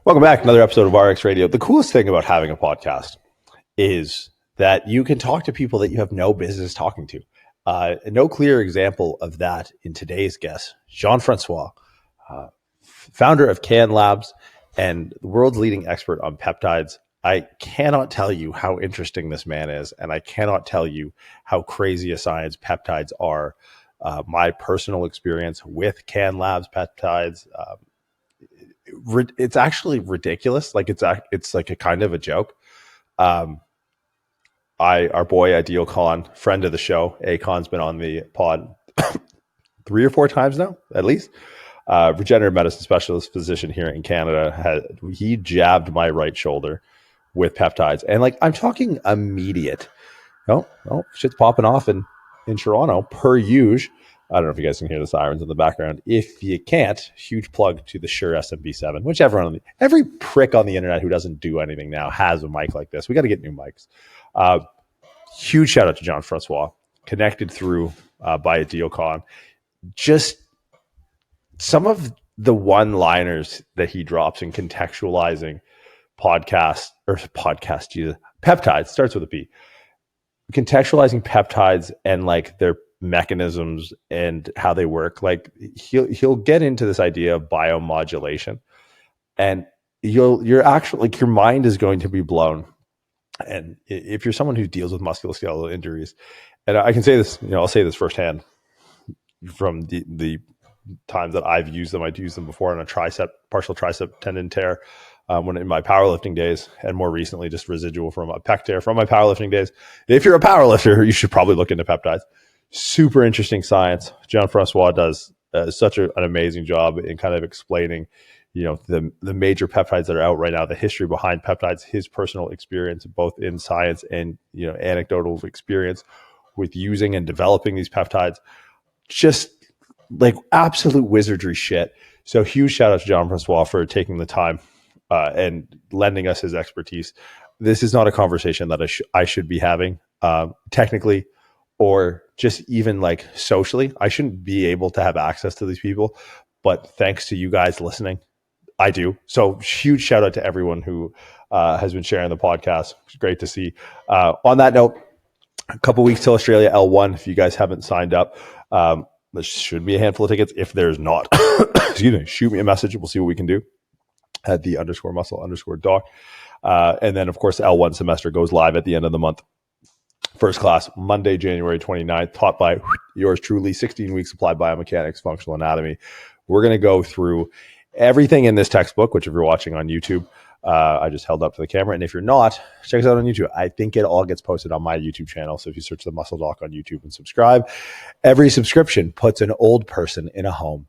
Welcome back. Another episode of RX Radio. The coolest thing about having a podcast is that you can talk to people that you have no business talking to. No clearer example of that in today's guest, Jean-Francois, founder of Can Labs and the world's leading expert on peptides. I cannot tell you how interesting this man is, and I cannot tell you how crazy a science peptides are. My personal experience with Can Labs peptides, it's actually ridiculous. Like it's like a kind of a joke. Our boy Ideal Khan, friend of the show, Akon's been on the pod 3 or 4 times now, at least. Regenerative medicine specialist physician here in Canada. He jabbed my right shoulder with peptides, and like I'm talking immediate. Oh, shit's popping off in Toronto per usual. I don't know if you guys can hear the sirens in the background. If you can't, huge plug to the Shure SMB7, which every prick on the internet who doesn't do anything now has a mic like this. We got to get new mics. Huge shout out to Jean-Francois, connected through by a DealCon. Just some of the one-liners that he drops in contextualizing peptides, starts with a P. Contextualizing peptides and like their mechanisms and how they work. Like he'll get into this idea of biomodulation, and you're actually, like, your mind is going to be blown. And if you're someone who deals with musculoskeletal injuries, and I can say this, I'll say this firsthand from the times that I've used them. I'd used them before on a partial tricep tendon tear when in my powerlifting days, and more recently just residual from a pec tear from my powerlifting days. If you're a powerlifter, you should probably look into peptides. Super interesting science. Jean-Francois does such an amazing job in kind of explaining, the major peptides that are out right now, the history behind peptides, his personal experience, both in science and, anecdotal experience with using and developing these peptides. Just like absolute wizardry shit. So huge shout out to Jean-Francois for taking the time and lending us his expertise. This is not a conversation that I should be having technically, or just even like socially. I shouldn't be able to have access to these people, but thanks to you guys listening, I do. So huge shout out to everyone who has been sharing the podcast. It's great to see. On that note, a couple weeks till Australia L1. If you guys haven't signed up, there should be a handful of tickets. If there's not, excuse me, shoot me a message. We'll see what we can do at the _muscle_doc. And then, of course, L1 semester goes live at the end of the month. First class, Monday, January 29th, taught by yours truly, 16 weeks applied biomechanics, functional anatomy. We're going to go through everything in this textbook, which if you're watching on YouTube, I just held up to the camera. And if you're not, check us out on YouTube. I think it all gets posted on my YouTube channel. So if you search the Muscle Doc on YouTube and subscribe, every subscription puts an old person in a home,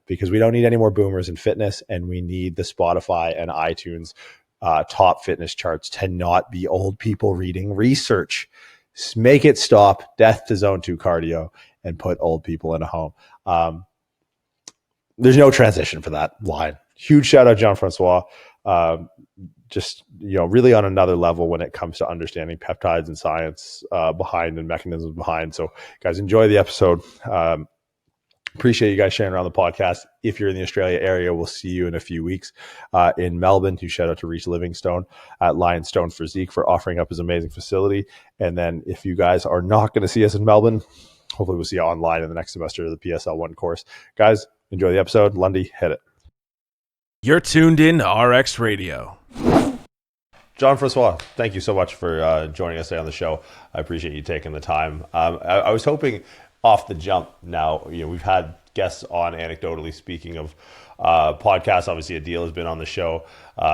because we don't need any more boomers in fitness, and we need the Spotify and iTunes top fitness charts to not be old people reading research. Make it stop. Death to zone 2 cardio, and put old people in a home. There's no transition for that line. Huge shout out Jean-Francois. Just, really on another level when it comes to understanding peptides and science behind and mechanisms behind. So guys, enjoy the episode. Appreciate you guys sharing around the podcast. If you're in the Australia area, we'll see you in a few weeks in Melbourne. Huge shout out to Reece Livingstone at Lionstone Physique for offering up his amazing facility. And then if you guys are not going to see us in Melbourne, hopefully we'll see you online in the next semester of the PSL1 course. Guys, enjoy the episode. Lundy, hit it. You're tuned in to RX Radio. Jean-Francois, thank you so much for joining us today on the show. I appreciate you taking the time. I was hoping off the jump now, we've had guests on anecdotally speaking of podcasts. Obviously, Adil has been on the show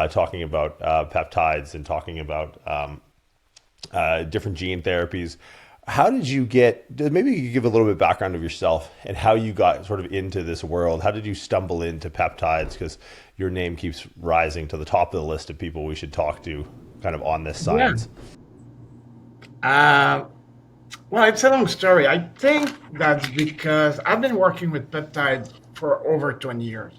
talking about peptides and talking about different gene therapies. How did you maybe you could give a little bit of background of yourself and how you got sort of into this world. How did you stumble into peptides? Because your name keeps rising to the top of the list of people we should talk to kind of on this science. Yeah. Well, it's a long story. I think that's because I've been working with peptides for over 20 years.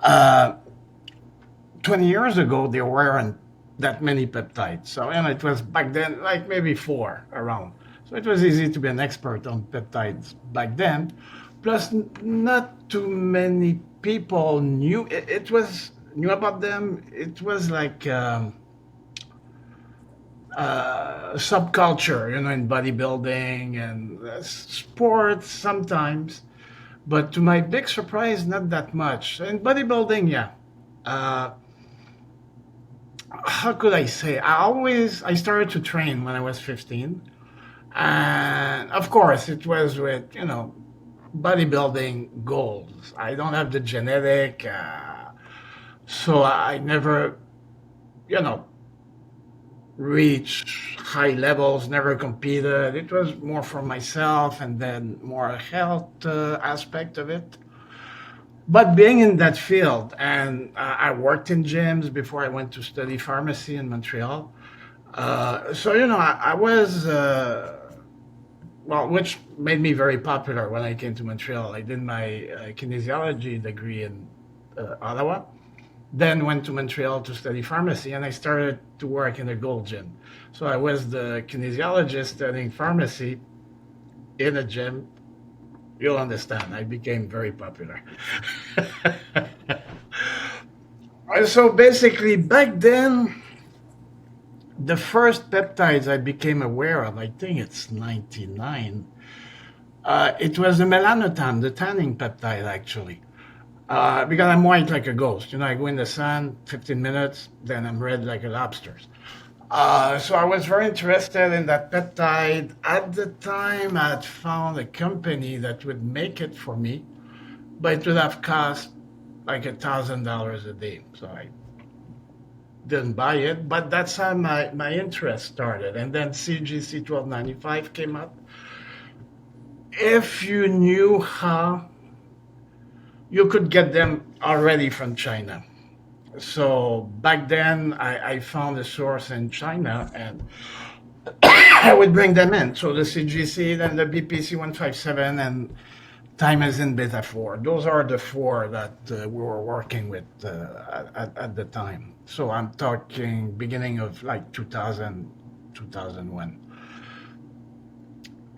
20 years ago, there weren't that many peptides. So, it was back then, like maybe 4 around. So it was easy to be an expert on peptides back then. Plus, not too many people knew. It was knew about them, it was like subculture, in bodybuilding and sports sometimes. But to my big surprise, not that much. In bodybuilding, yeah. Uh, how could I say? I started to train when I was 15. And of course, it was with, bodybuilding goals. I don't have the genetic, so I never, you know, reach high levels, never competed. It was more for myself and then more a health aspect of it. But being in that field, and I worked in gyms before I went to study pharmacy in Montreal. So, I was, well, which made me very popular when I came to Montreal. I did my kinesiology degree in Ottawa, then went to Montreal to study pharmacy, and I started to work in a gold gym. So I was the kinesiologist studying pharmacy in a gym. You'll understand. I became very popular. So basically, back then, the first peptides I became aware of, I think it's 99. It was the melanotan, the tanning peptide, actually. Because I'm white like a ghost. I go in the sun, 15 minutes, then I'm red like a lobster. So I was very interested in that peptide. At the time, I had found a company that would make it for me, but it would have cost like $1,000 a day. So I didn't buy it, but that's how my interest started. And then CGC 1295 came up. If you knew how, you could get them already from China. So back then, I found a source in China and I would bring them in. So the CGC, then the BPC 157, and Thymosin beta 4. Those are the four that we were working with at the time. So I'm talking beginning of like 2000, 2001.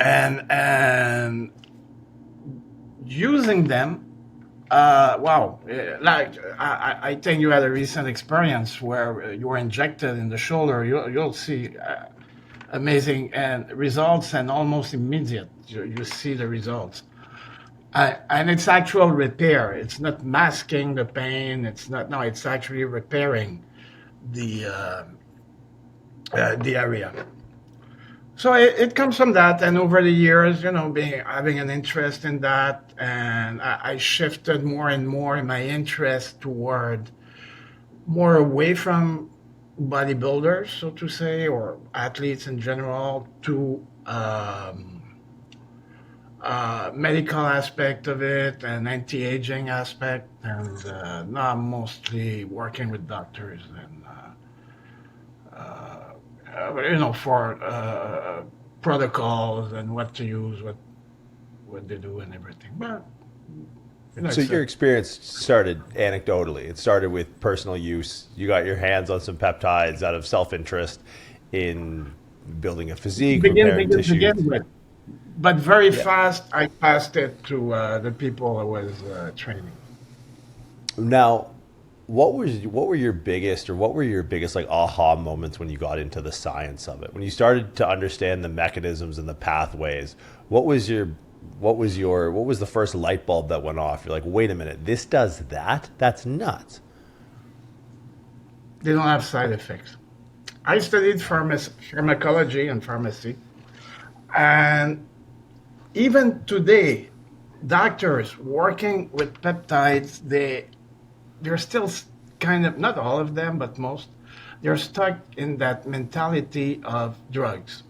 And using them, wow, like I think you had a recent experience where you were injected in the shoulder. You'll see amazing and results and almost immediate. You see the results. And it's actual repair. It's not masking the pain. It's not. No, it's actually repairing the area. So it comes from that, and over the years, being having an interest in that, and I shifted more and more in my interest toward more away from bodybuilders, so to say, or athletes in general, to medical aspect of it and anti-aging aspect, and now I'm mostly working with doctors and for protocols and what to use, what they do, and everything. But So your experience started anecdotally. It started with personal use. You got your hands on some peptides out of self-interest in building a physique, repairing tissues. begin with. But very Yeah. fast, I passed it to the people I was training. Now, what were your biggest like aha moments when you got into the science of it? When you started to understand the mechanisms and the pathways, what was the first light bulb that went off? You're like, wait a minute, this does that? That's nuts. They don't have side effects. I studied pharmacology and pharmacy, and even today, doctors working with peptides, they're still kind of, not all of them, but most, they're stuck in that mentality of drugs.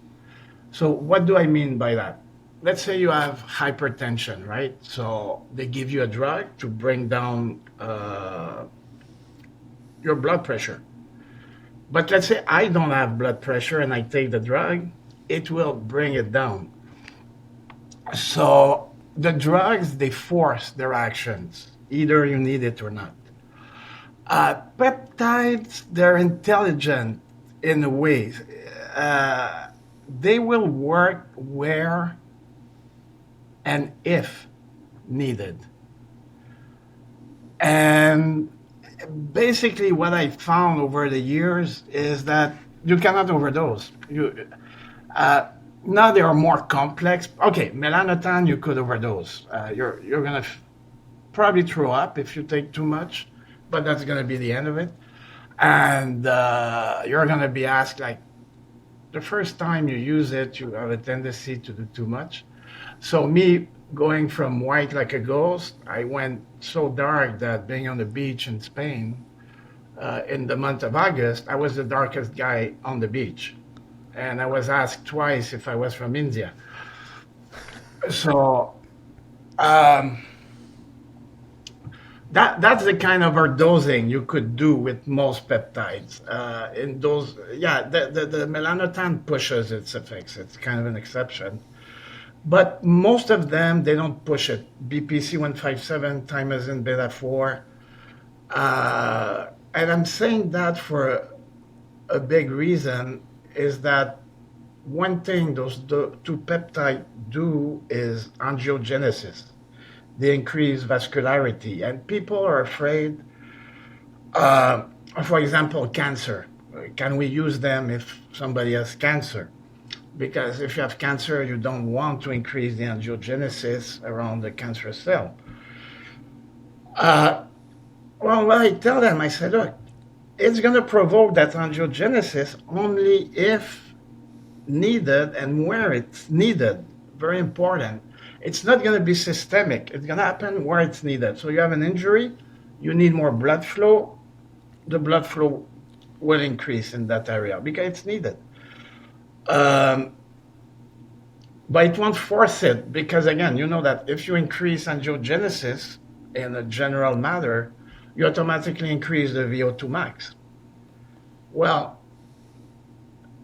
So what do I mean by that? Let's say you have hypertension, right? So they give you a drug to bring down your blood pressure. But let's say I don't have blood pressure and I take the drug, it will bring it down. So the drugs, they force their actions. Either you need it or not. Peptides, they're intelligent in a way. They will work where and if needed. And basically what I found over the years is that you cannot overdose. Uh, Now they are more complex. Okay, melanotan you could overdose. You're gonna probably throw up if you take too much, but that's gonna be the end of it. And you're gonna be asked like the first time you use it, you have a tendency to do too much. So me going from white like a ghost, I went so dark that being on the beach in Spain in the month of August, I was the darkest guy on the beach. And I was asked twice if I was from India. So um, that's the kind of overdosing you could do with most peptides. In those, yeah, the melanotan pushes its effects. It's kind of an exception. But most of them, they don't push it. BPC 157, thymosin beta 4. And I'm saying that for a big reason is that one thing two peptides do is angiogenesis. They increase vascularity, and people are afraid. Uh, for example, cancer. Can we use them if somebody has cancer? Because if you have cancer, you don't want to increase the angiogenesis around the cancer cell. Uh, well, what I tell them, I said, look, it's going to provoke that angiogenesis only if needed and where it's needed. Very important. It's not going to be systemic. It's going to happen where it's needed. So you have an injury, you need more blood flow. The blood flow will increase in that area because it's needed. Um, but it won't force it because, again, you know that if you increase angiogenesis in a general matter, you automatically increase the VO2 max. Well,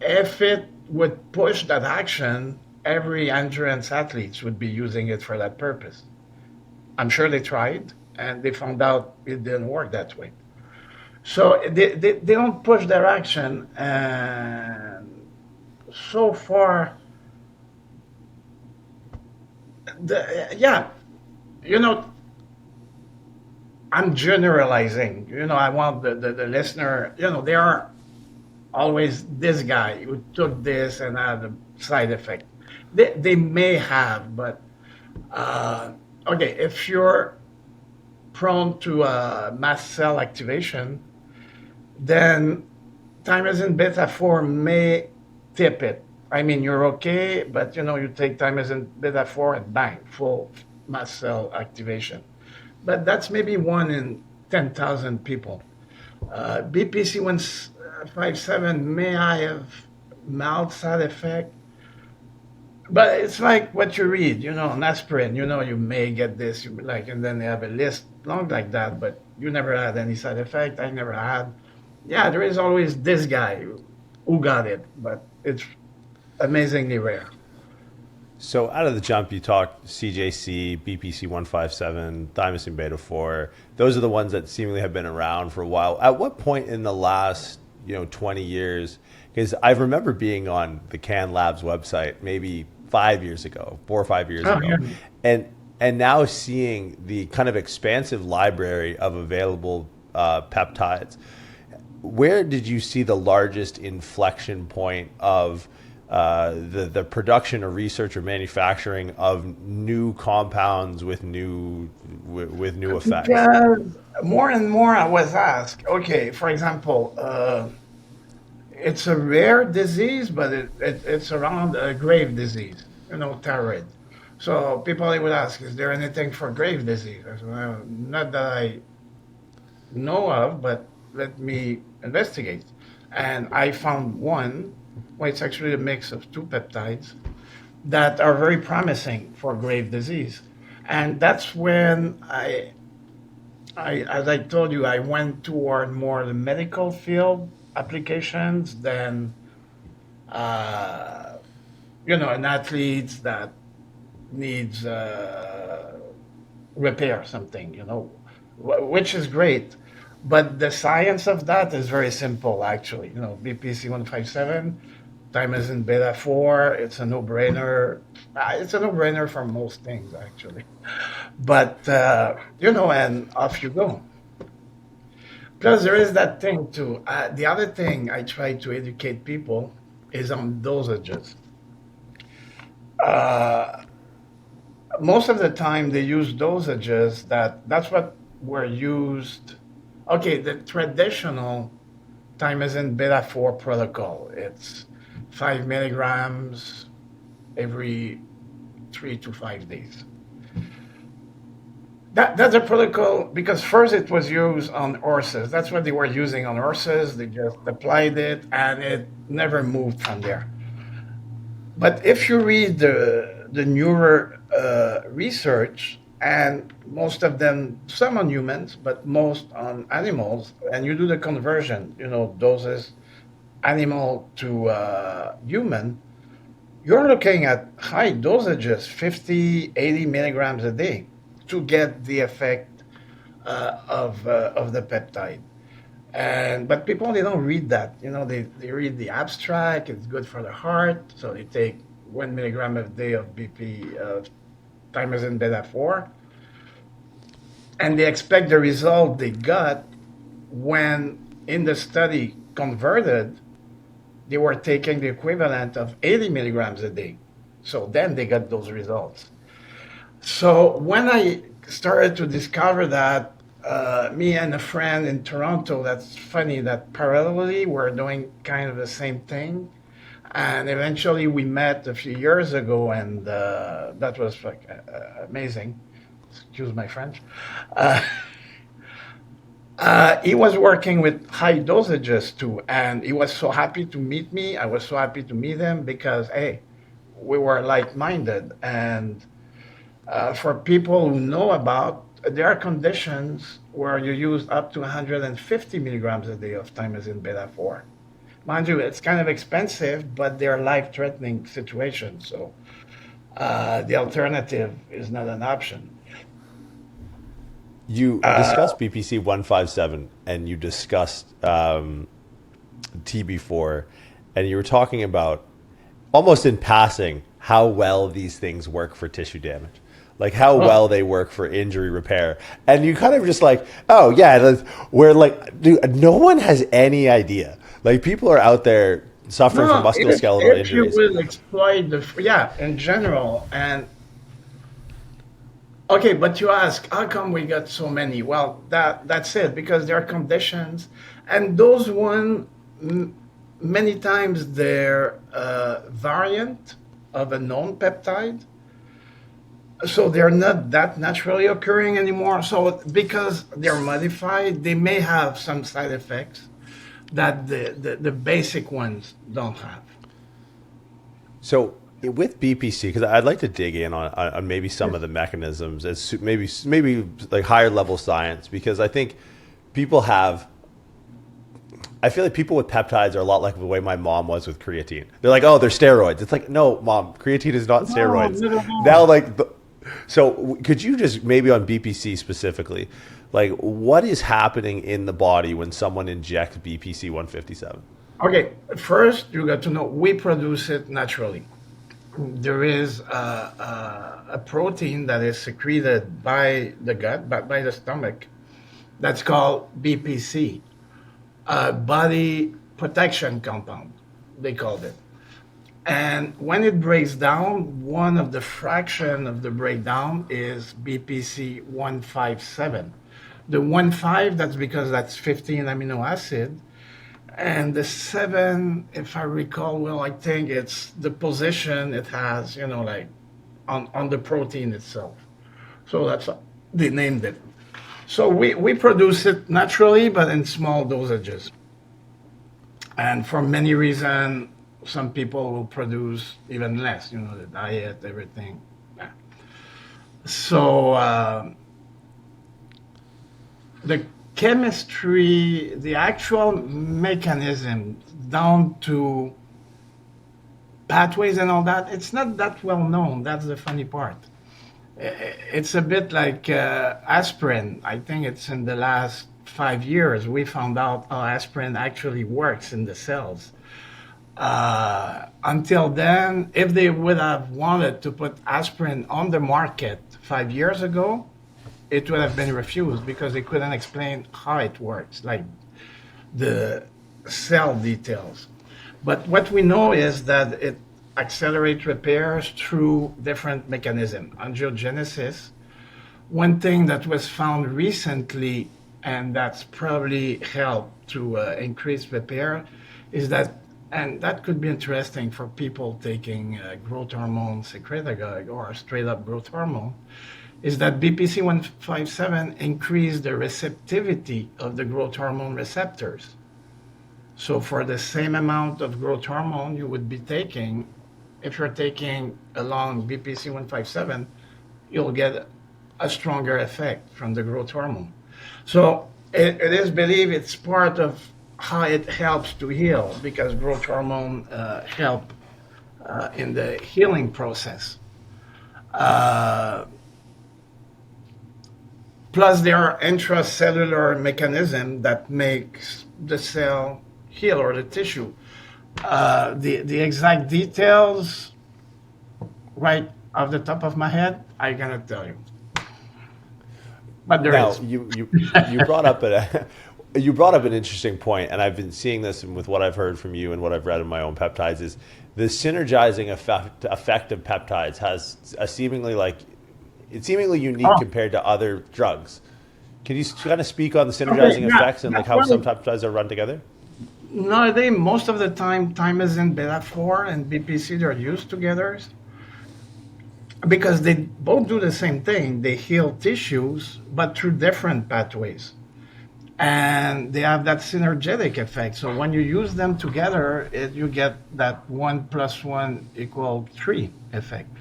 if it would push that action, every endurance athletes would be using it for that purpose. I'm sure they tried and they found out it didn't work that way. So they don't push their action. And so far, yeah, you know, I'm generalizing. I want the listener, they are always this guy who took this and had a side effect. They may have, but uh, okay, if you're prone to mast cell activation, then thymosin beta 4 may tip it. I mean, you're okay, but you take thymosin beta 4 and bang, full mast cell activation. But that's maybe one in 10,000 people. BPC 157 may have mild side effect, but it's like what you read, an aspirin, you may get this, and then they have a list long like that, but you never had any side effect. I never had. Yeah, there is always this guy who got it, but it's amazingly rare. So out of the jump, you talked CJC, BPC 157, thymosin beta 4. Those are the ones that seemingly have been around for a while. At what point in the last 20 years, because I remember being on the Can Labs website maybe 5 years ago, 4 or 5 years ago, Yeah. and now seeing the kind of expansive library of available peptides, where did you see the largest inflection point of the production or research or manufacturing of new compounds with new effects? Because more and more I was asked, okay, for example, it's a rare disease, but it's around a grave disease, thyroid. So people would ask, is there anything for grave disease? I said, well, not that I know of, but let me investigate. And I found one, well, it's actually a mix of two peptides that are very promising for grave disease. And that's when as I told you, I went toward more the medical field applications than, uh, an athlete that needs repair something, which is great. But the science of that is very simple, actually. BPC 157, thymosin beta 4, it's a no-brainer. It's a no-brainer for most things, actually. But, and off you go. Plus, there is that thing too. The other thing I try to educate people is on dosages. Uh, Most of the time, they use dosages that's what were used. Okay, the traditional thymosin beta 4 protocol. It's 5 milligrams every 3 to 5 days. That's a protocol because first it was used on horses. That's what they were using on horses. They just applied it and it never moved from there. But if you read the newer research, and most of them, some on humans, but most on animals, and you do the conversion, doses animal to human, you're looking at high dosages, 50, 80 milligrams a day to get the effect of the peptide. And but people they don't read that. They read the abstract. It's good for the heart, so they take 1 milligram a day of BP of thymosin beta 4, and they expect the result they got when in the study converted they were taking the equivalent of 80 milligrams a day. So then they got those results. So when I started to discover that, me and a friend in Toronto, that's funny that parallelly we're doing kind of the same thing. And eventually we met a few years ago, and that was like amazing. Excuse my French. Uh, he was working with high dosages too, and he was so happy to meet me. I was so happy to meet him because, hey, we were like-minded. And for people who know about, there are conditions where you use up to 150 milligrams a day of thymosin beta 4. Mind you, it's kind of expensive, but they're life-threatening situations. So the alternative is not an option. You discussed BPC 157 and you discussed TB4, and you were talking about almost in passing how well these things work for tissue damage, like how Oh, well they work for injury repair. And you kind of just like, oh yeah, we're like, dude, no one has any idea. Like people are out there suffering from no, musculoskeletal if you injuries. will exploit yeah, in general, and okay, but you ask, how come we got so many? Well, that's it, because there are conditions, and those many times they're variant of a known peptide, so they're not that naturally occurring anymore. So because they're modified, they may have some side effects that the basic ones don't have. So with BPC, because I'd like to dig in on maybe some of the mechanisms, as maybe like higher level science, because I think people have. I feel like people with peptides are a lot like the way my mom was with creatine. They're like, oh, they're steroids. It's like, no, mom, creatine is not No, steroids. no, Now, no. like, so could you just maybe on BPC specifically, like, what is happening in the body when someone injects BPC 157? Okay, first you got to know we produce it naturally. There is a protein that is secreted by the gut, by the stomach, that's called BPC, body protection compound, they called it. And when it breaks down, one of the fraction of the breakdown is BPC 157. The 1,5, that's because that's 15 amino acid. And the 7, if I recall well, I think it's the position it has, like on the protein itself. So that's they named it. So we produce it naturally, but in small dosages. And for many reasons, some people will produce even less, the diet, everything. Yeah. So the chemistry, the actual mechanism down to pathways and all that, it's not that well known. That's the funny part. It's a bit like aspirin. I think it's in the last 5 years we found out how aspirin actually works in the cells. Until then, if they would have wanted to put aspirin on the market 5 years ago, it would have been refused because they couldn't explain how it works, like the cell details. But what we know is that it accelerates repairs through different mechanisms. Angiogenesis, one thing that was found recently, and that's probably helped to increase repair, is that, and that could be interesting for people taking growth hormone secretagogue or straight up growth hormone, is that BPC 157 increased the receptivity of the growth hormone receptors. So for the same amount of growth hormone you would be taking, if you're taking along BPC 157, you'll get a stronger effect from the growth hormone. So it is believed it's part of how it helps to heal, because growth hormone help in the healing process. Plus, there are intracellular mechanisms that makes the cell heal or the tissue. The exact details, right off the top of my head, I cannot tell you. But there Now, is. you brought up you brought up an interesting point, and I've been seeing this with what I've heard from you and what I've read in my own peptides, is the synergizing effect of peptides has a seemingly unique Oh, compared to other drugs. Can you kind of speak on the okay, synergizing yeah. effects and like That's how why some peptides are run together? nowadays, most of the time, thymosin beta 4 and BPC, they're used together because they both do the same thing. They heal tissues, but through different pathways. And they have that synergetic effect. So when you use them together, you get that 1 + 1 = 3 effect.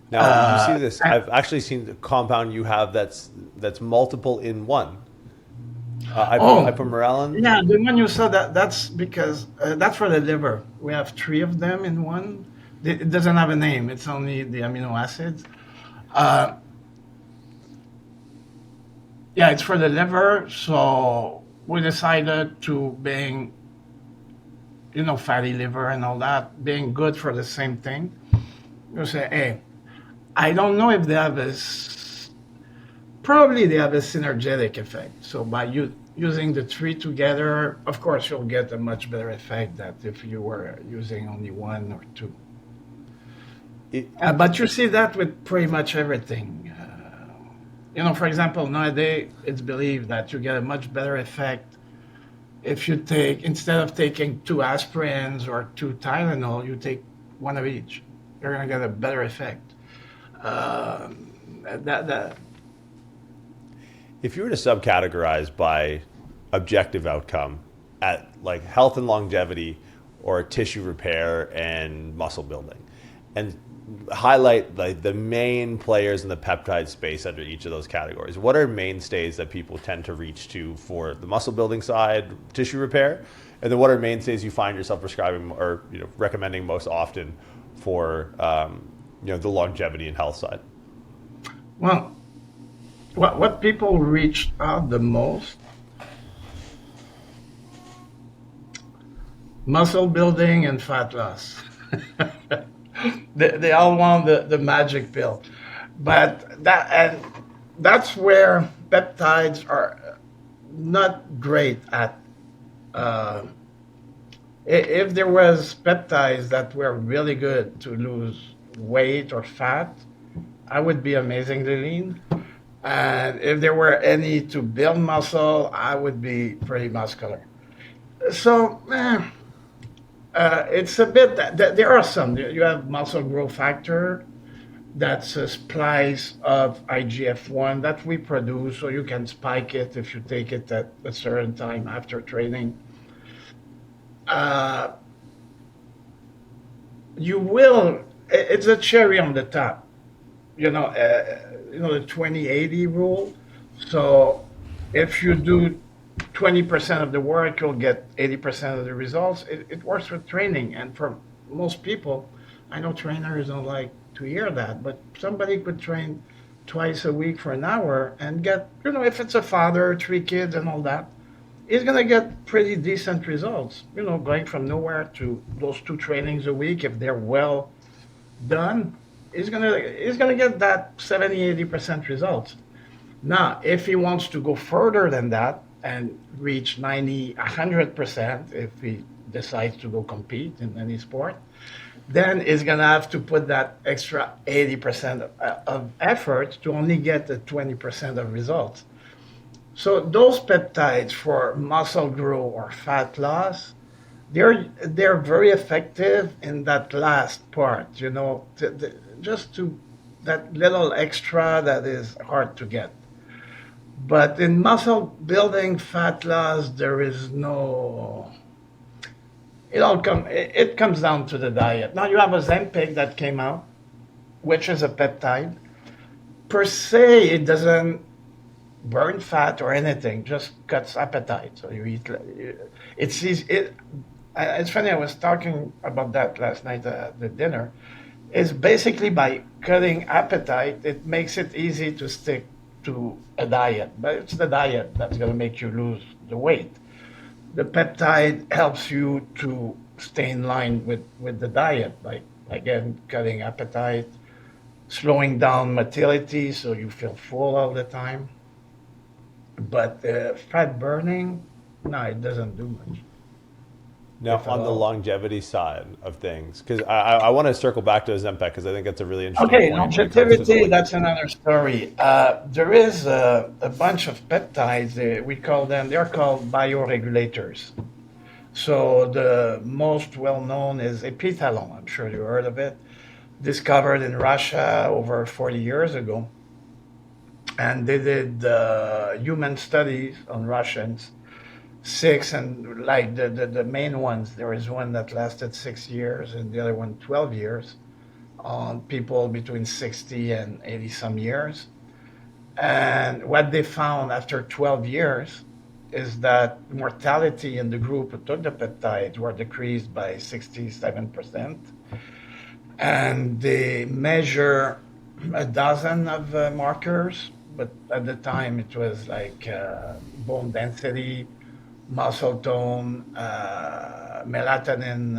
Now you see this. And, I've actually seen the compound you have that's multiple in one. oh, Ipamorelin. yeah, the one you saw, that's because that's for the liver. We have three of them in one. It doesn't have a name. It's only the amino acids. Uh, yeah, it's for the liver. So we decided to being, fatty liver and all that, being good for the same thing. You say, hey, I don't know if they have probably they have a synergetic effect. So by using the three together, of course, you'll get a much better effect than if you were using only one or two. It, But you see that with pretty much everything. For example, nowadays it's believed that you get a much better effect if you take, instead of taking two aspirins or two Tylenol, you take one of each. You're going to get a better effect. That if you were to subcategorize by objective outcome at like health and longevity or tissue repair and muscle building, and highlight like the main players in the peptide space under each of those categories, what are mainstays that people tend to reach to for the muscle building side, tissue repair, and then what are mainstays you find yourself prescribing or recommending most often for the longevity and health side? well, what people reach out the most, muscle building and fat loss. They all want the magic pill, but that's where peptides are not great at. Uh, if there was peptides that were really good to lose weight or fat, I would be amazingly lean. And if there were any to build muscle, I would be pretty muscular. So, it's a bit there are some. You have muscle growth factor, that's a splice of IGF-1 that we produce, so you can spike it if you take it at a certain time after training. Uh, you will. It's a cherry on the top. The 20-80 rule. So if you do 20% of the work, you'll get 80% of the results. It works with training. And for most people, I know trainers don't like to hear that, but somebody could train twice a week for an hour and get, if it's a father, three kids and all that, he's going to get pretty decent results, going from nowhere to those two trainings a week. If they're well done, he's gonna get that 70-80% results. Now, if he wants to go further than that and reach 90-100%, if he decides to go compete in any sport, then he's gonna have to put that extra 80% of effort to only get the 20% of results. So those peptides for muscle growth or fat loss, they're very effective in that last part, just to that little extra that is hard to get. But in muscle building, fat loss, there is no. It comes down to the diet. Now you have a Ozempic that came out, which is a peptide. Per se, it doesn't burn fat or anything, just cuts appetite. So you eat. It's easy. It's funny. I was talking about that last night at the dinner. It's basically by cutting appetite, it makes it easy to stick to a diet. But it's the diet that's going to make you lose the weight. The peptide helps you to stay in line with the diet, like again cutting appetite, slowing down motility so you feel full all the time. But fat burning, no, it doesn't do much. Now, If at on the all. longevity side of things, because I want to circle back to Ozempic because I think that's a really interesting Okay, point when it comes to the longevity, that's another story. There is a bunch of peptides, they're called bioregulators. So the most well-known is epithalon. I'm sure you heard of it. Discovered in Russia over 40 years ago. And they did human studies on Russians, six, and like the main ones, there is one that lasted 6 years and the other one 12 years on people between 60 and 80 some years. And what they found after 12 years is that mortality in the group who took the peptides were decreased by 67%. And they measure a dozen of markers, but at the time it was like bone density, muscle tone, melatonin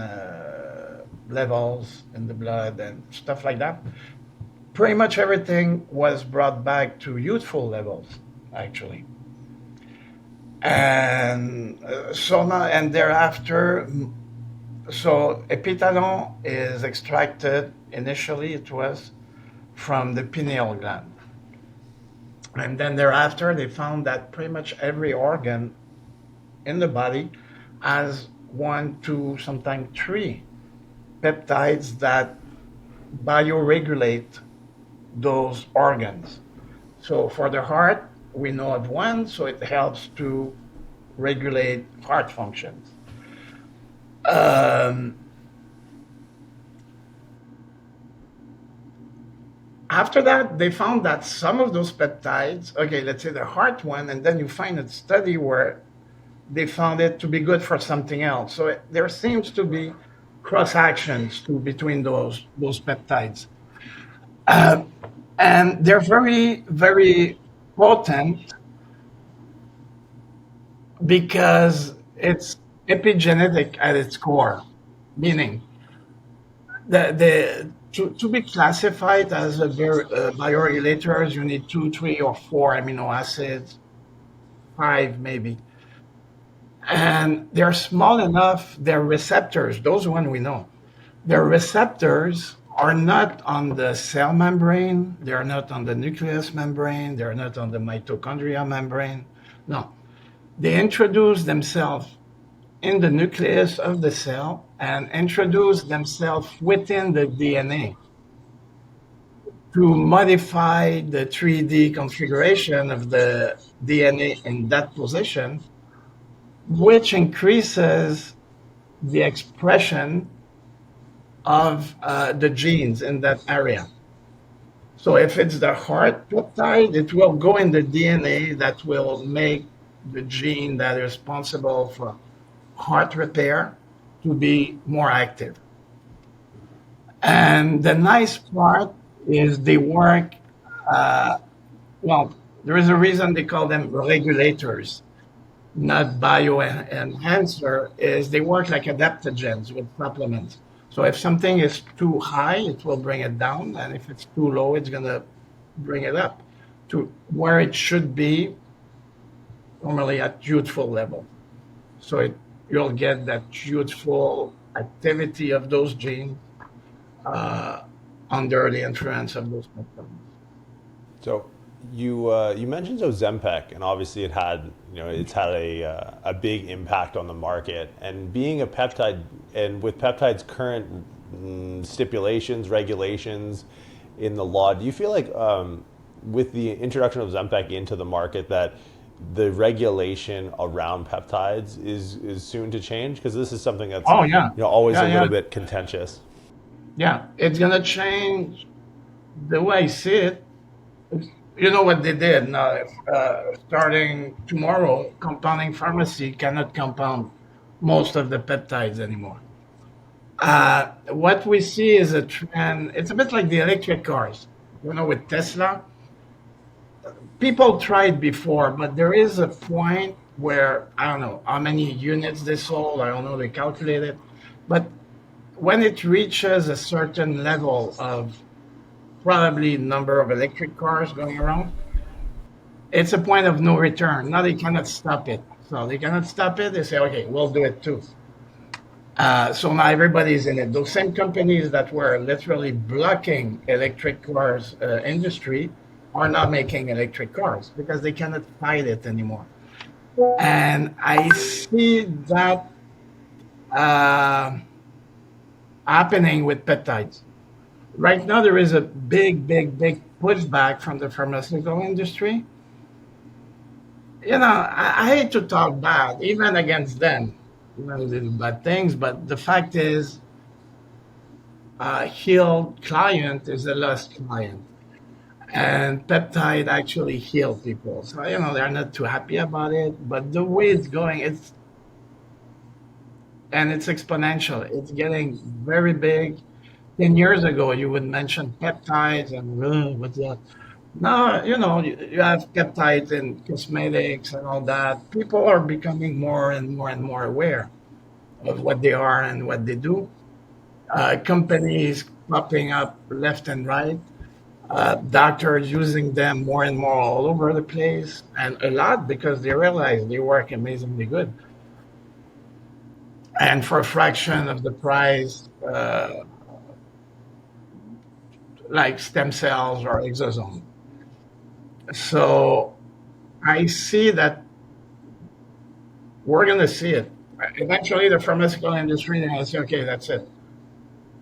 levels in the blood, and stuff like that. Pretty much everything was brought back to youthful levels, actually. And so now and thereafter, so epithalon is extracted initially, it was from the pineal gland. And then thereafter, they found that pretty much every organ in the body has one, two, sometimes three peptides that bioregulate those organs. So for the heart, we know of one, so it helps to regulate heart functions. Um, After that, they found that some of those peptides, okay, let's say the heart one, and then you find a study where they found it to be good for something else. So there seems to be cross actions between those peptides. Uh, and they're very, very potent because it's epigenetic at its core, meaning to be classified as bioregulators, you need two, three, or four amino acids, five maybe. And they're small enough, their receptors, those one we know, their receptors are not on the cell membrane, they're not on the nucleus membrane, they're not on the mitochondria membrane. No, they introduce themselves in the nucleus of the cell and introduce themselves within the DNA to modify the 3D configuration of the DNA in that position, which increases the expression of the genes in that area. So if it's the heart peptide, it will go in the DNA that will make the gene that is responsible for heart repair to be more active. And the nice part is they work, uh, well, there is a reason they call them regulators, not bioenhancer, is they work like adaptogens with supplements. So if something is too high, it will bring it down, and if it's too low, it's gonna bring it up to where it should be, normally at youthful level. So you'll get that youthful activity of those genes uh, under the influence of those peptides. So you mentioned Ozempic, and obviously it's had a big impact on the market. And being a peptide, and with peptides' current stipulations, regulations in the law, do you feel like with the introduction of Ozempic into the market that the regulation around peptides is soon to change? Because this is something that's Oh yeah, always yeah, a yeah, little bit contentious. yeah. It's gonna change the way I see it. You know what they did now? Starting tomorrow, compounding pharmacy cannot compound most of the peptides anymore. What we see is a trend. It's a bit like the electric cars. You know, with Tesla, people tried before, but there is a point where I don't know how many units they sold. I don't know, they calculate it, but when it reaches a certain level of probably number of electric cars going around, it's a point of no return. Now they cannot stop it. So they cannot stop it. They say, okay, we'll do it too. So now everybody's in it. Those same companies that were literally blocking electric cars industry are not making electric cars because they cannot fight it anymore. And I see that uh, happening with peptides. Right now, there is a big pushback from the pharmaceutical industry. I hate to talk bad, even against them, even they do bad things, but the fact is, a healed client is a lost client. And peptide actually heal people. So, they're not too happy about it, but the way it's going, it's exponential. It's getting very big. 10 years ago, you would mention peptides and what's that? Now, you have peptides in cosmetics and all that. People are becoming more and more and more aware of what they are and what they do. Companies popping up left and right. Doctors using them more and more all over the place, and a lot because they realize they work amazingly good. And for a fraction of the price, like stem cells or exosome. So I see that we're going to see it. Eventually, the pharmaceutical industry, they're going to say, okay, that's it.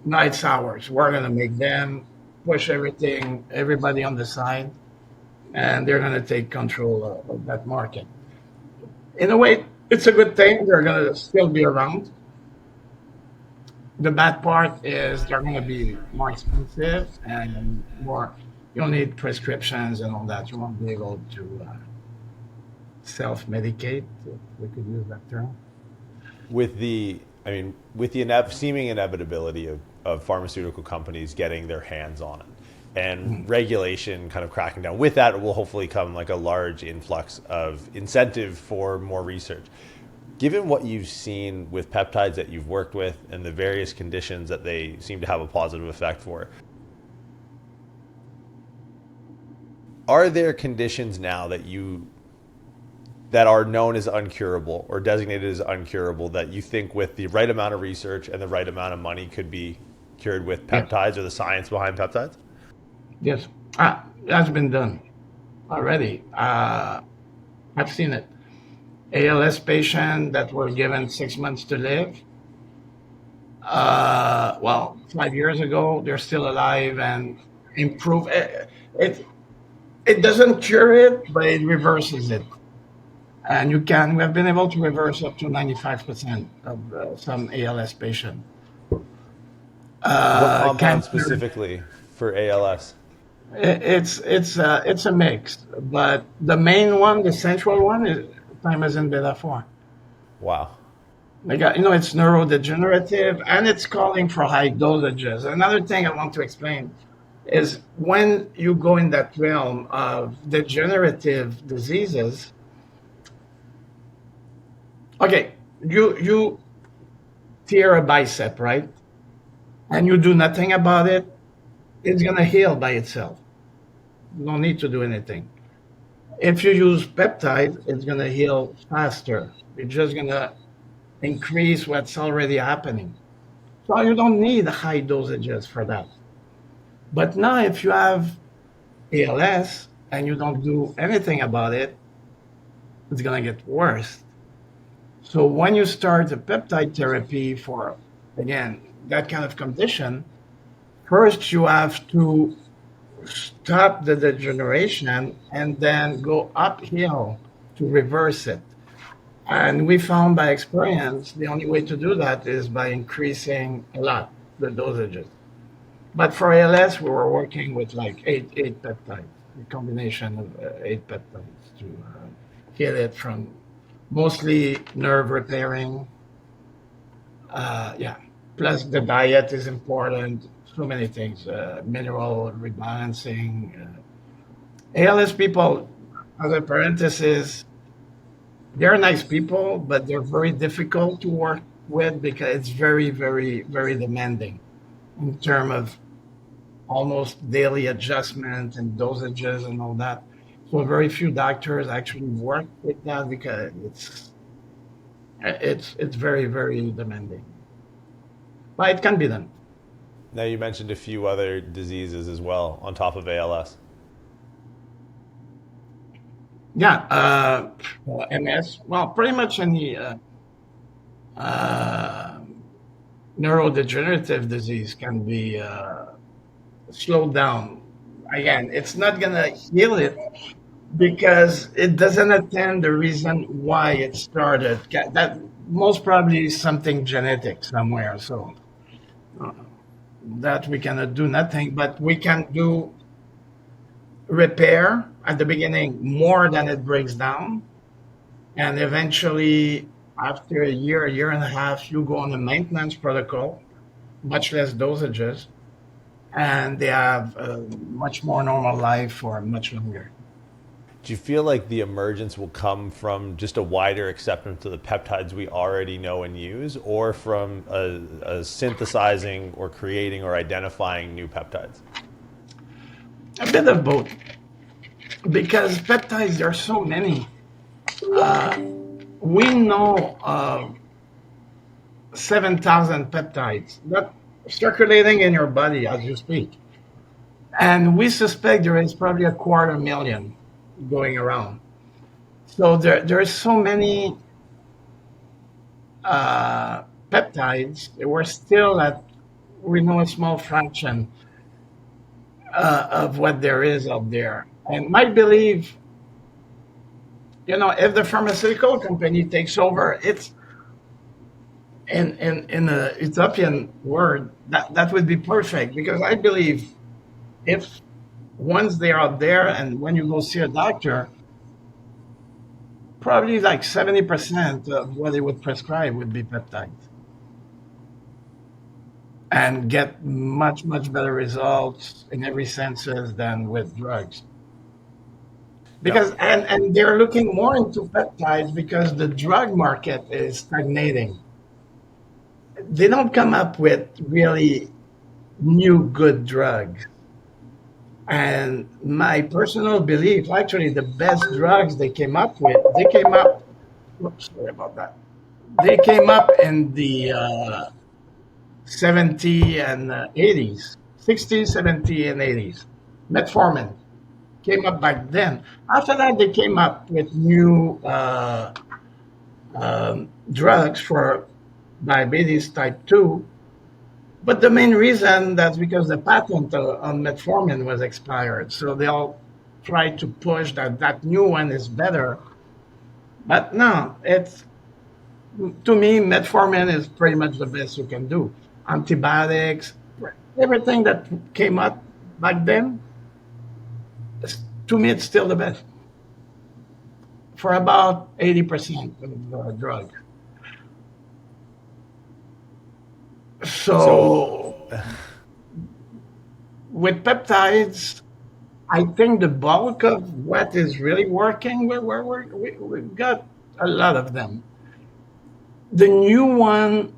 Now it's ours. We're going to make them push everybody on the side, and they're going to take control of that market. In a way, it's a good thing. They're going to still be around. The bad part is they're going to be more expensive and more. You'll need prescriptions and all that. You won't be able to self-medicate, if we could use that term. With the seeming inevitability of pharmaceutical companies getting their hands on it and regulation kind of cracking down, with that will hopefully come like a large influx of incentive for more research. Given what you've seen with peptides that you've worked with and the various conditions that they seem to have a positive effect for, are there conditions now that are known as uncurable or designated as uncurable that you think with the right amount of research and the right amount of money could be cured with peptides, or the science behind peptides? Yes, that's been done already. I've seen it. ALS patient that were given 6 months to live. 5 years ago, they're still alive and improve. It doesn't cure it, but it reverses it. And we have been able to reverse up to 95% of some ALS patient. What compound Cancer, specifically for ALS? it's a mix, but the main one, the central one, is thymosin beta 4. Wow. It's neurodegenerative and it's calling for high dosages. Another thing I want to explain is when you go in that realm of degenerative diseases, okay, you tear a bicep, right? and you do nothing about it, it's going to heal by itself. You don't need to do anything. If you use peptide, it's going to heal faster. It's just going to increase what's already happening. So you don't need high dosages for that. But now, if you have ALS and you don't do anything about it, it's going to get worse. So when you start a peptide therapy for, again, that kind of condition, first you have to stop the degeneration and then go uphill to reverse it. And we found by experience the only way to do that is by increasing a lot the dosages. But for ALS, we were working with like eight peptides, a combination of eight peptides to heal it from mostly nerve repairing. Yeah. Plus the diet is important. So many things. Mineral rebalancing. ALS people, as a parenthesis, they're nice people, but they're very difficult to work with because it's very, very, very demanding in terms of almost daily adjustment and dosages and all that. So very few doctors actually work with that because it's very, very demanding. But it can be done. Now you mentioned a few other diseases as well on top of ALS. Yeah, MS. Well, pretty much any uh, neurodegenerative disease can be slowed down. Again, it's not gonna heal it because it doesn't attend the reason why it started. That most probably is something genetic somewhere. So uh, that we cannot do nothing, but we can do repair at the beginning more than it breaks down, and eventually after a year and a half, you go on a maintenance protocol, much less dosages, and they have a much more normal life for much longer. Do you feel like the emergence will come from just a wider acceptance of the peptides we already know and use, or from a synthesizing or creating or identifying new peptides? A bit of both, because peptides, there are so many. Uh, we know 7,000 peptides that circulating in your body as you speak. And we suspect there is probably a quarter million going around. So there are so many peptides. We're still at, we know a small fraction of what there is out there. And my belief, if the pharmaceutical company takes over, it's in a utopian word, that would be perfect because I believe if once they're out there and when you go see a doctor, probably like 70% of what they would prescribe would be peptides and get much, much better results in every senses than with drugs. Yeah. Because and they're looking more into peptides because the drug market is stagnating. They don't come up with really new good drugs. And my personal belief, actually, the best drugs they came up with, they came up. Oops, sorry about that. They came up in the 70 and 80s, 60s, 70s, and 80s. Metformin came up back then. After that, they came up with new drugs for diabetes type 2. But the main reason that's because the patent on metformin was expired. So they all try to push that new one is better. But no, it's to me, metformin is pretty much the best you can do. Antibiotics, everything that came up back then, to me, it's still the best for about 80% of drugs. So So with peptides, I think the bulk of what is really working, we've got a lot of them. The new one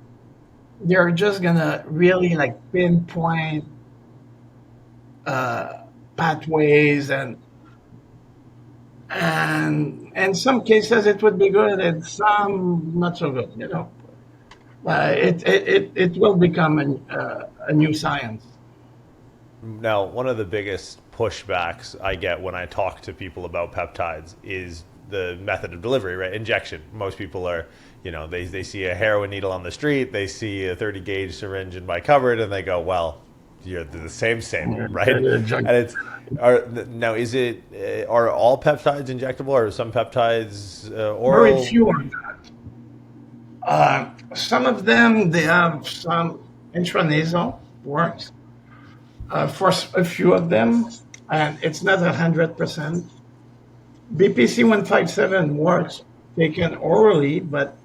they're just gonna really like pinpoint uh, pathways, and in some cases it would be good, and some not so good. It will become a new science. Now, one of the biggest pushbacks I get when I talk to people about peptides is the method of delivery, right? Injection. Most people are, they see a heroin needle on the street, they see a 30 gauge syringe in my cupboard, and they go, well, you're the same, right? And it's, now, are all peptides injectable, or are some peptides Very oral? few are that. Some of them they have some intranasal works for a few of them, and it's not 100%. BPC 157 works taken orally, but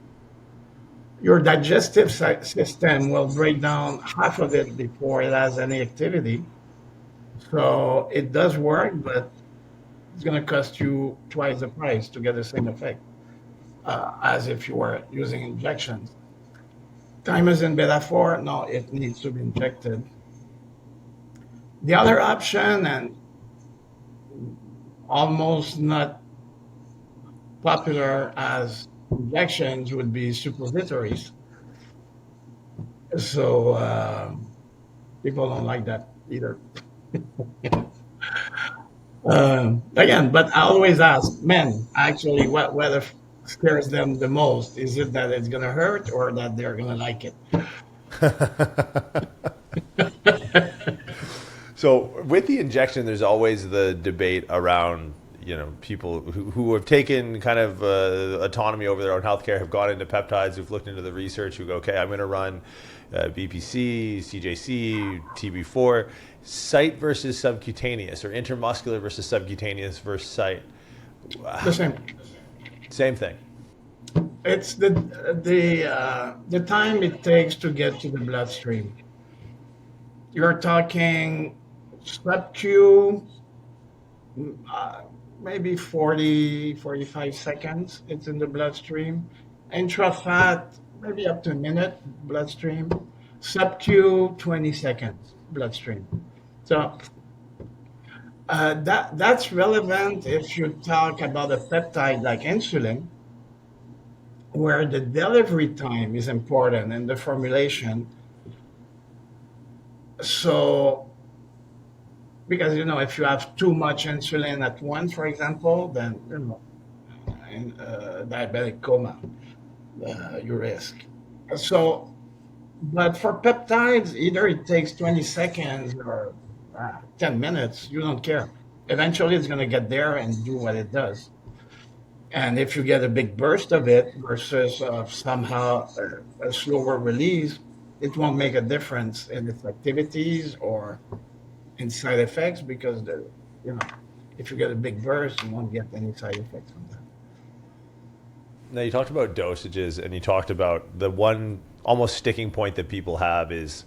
your digestive system will break down half of it before it has any activity. So it does work, but it's going to cost you twice the price to get the same effect as if you were using injections. Thymosin beta 4, no, it needs to be injected. The other option, and almost not popular as injections, would be suppositories. So people don't like that either. Again, but I always ask men actually what scares them the most. Is it that it's going to hurt or that they're going to like it? So with the injection, there's always the debate around people who have taken kind of autonomy over their own healthcare, have gone into peptides, who've looked into the research, who go, okay, I'm going to run BPC, CJC, TB4, site versus subcutaneous, or intermuscular versus subcutaneous versus site. The same. Same thing. It's the time it takes to get to the bloodstream. You're talking sub-Q, uh, maybe 40, 45 seconds. It's in the bloodstream. Intrafat, maybe up to a minute bloodstream. Sub-Q, 20 seconds bloodstream. So that's relevant if you talk about a peptide like insulin, where the delivery time is important in the formulation. So, because if you have too much insulin at once, for example, then in diabetic coma, you risk. So, but for peptides, either it takes 20 seconds or 10 minutes, you don't care. Eventually, it's going to get there and do what it does. And if you get a big burst of it versus somehow a slower release, it won't make a difference in its activities or in side effects because you know if you get a big burst, you won't get any side effects from that. Now, you talked about dosages, and you talked about the one almost sticking point that people have is,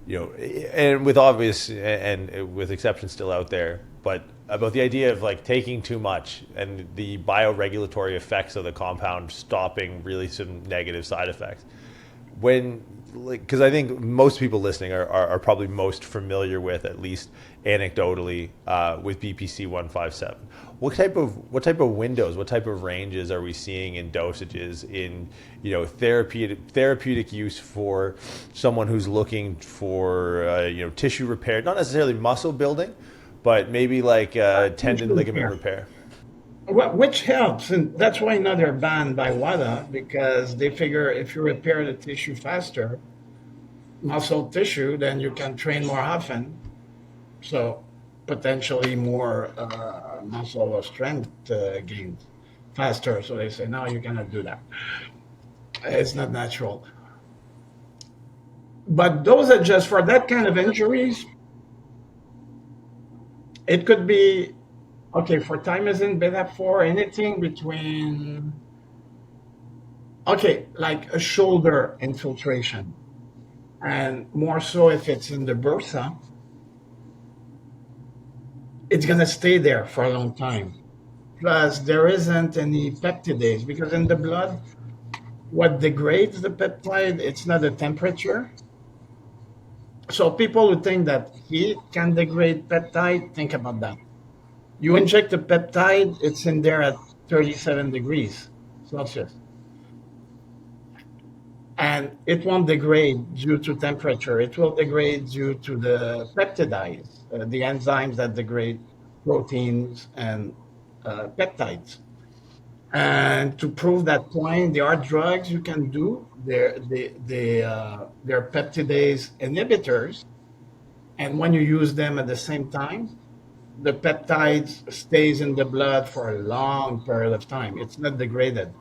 and with obvious and with exceptions still out there, but about the idea of like taking too much and the bioregulatory effects of the compound stopping really some negative side effects. When, like, because I think most people listening are probably most familiar with, at least anecdotally, with BPC 157. What type of windows, what type of ranges are we seeing in dosages in therapeutic use for someone who's looking for tissue repair, not necessarily muscle building, but maybe like tendon ligament repair? Which helps, and that's why now they're banned by WADA because they figure if you repair the tissue faster, muscle tissue, then you can train more often. So potentially more muscle or strength gains faster. So they say, no, you cannot do that. It's not natural. But those are just for that kind of injuries. It could be okay for thymosin beta 4, anything between, okay, like a shoulder infiltration. And more so if it's in the bursa, it's going to stay there for a long time. Plus, there isn't any peptidase because in the blood, What degrades the peptide? It's not the temperature. So people who think that heat can degrade peptide, think about that. You inject a peptide, it's in there at 37 degrees Celsius. And it won't degrade due to temperature. It will degrade due to the peptides, the enzymes that degrade proteins and peptides. And to prove that point, there are drugs you can do. They're peptidase inhibitors. And when you use them at the same time, the peptides stays in the blood for a long period of time. It's not degraded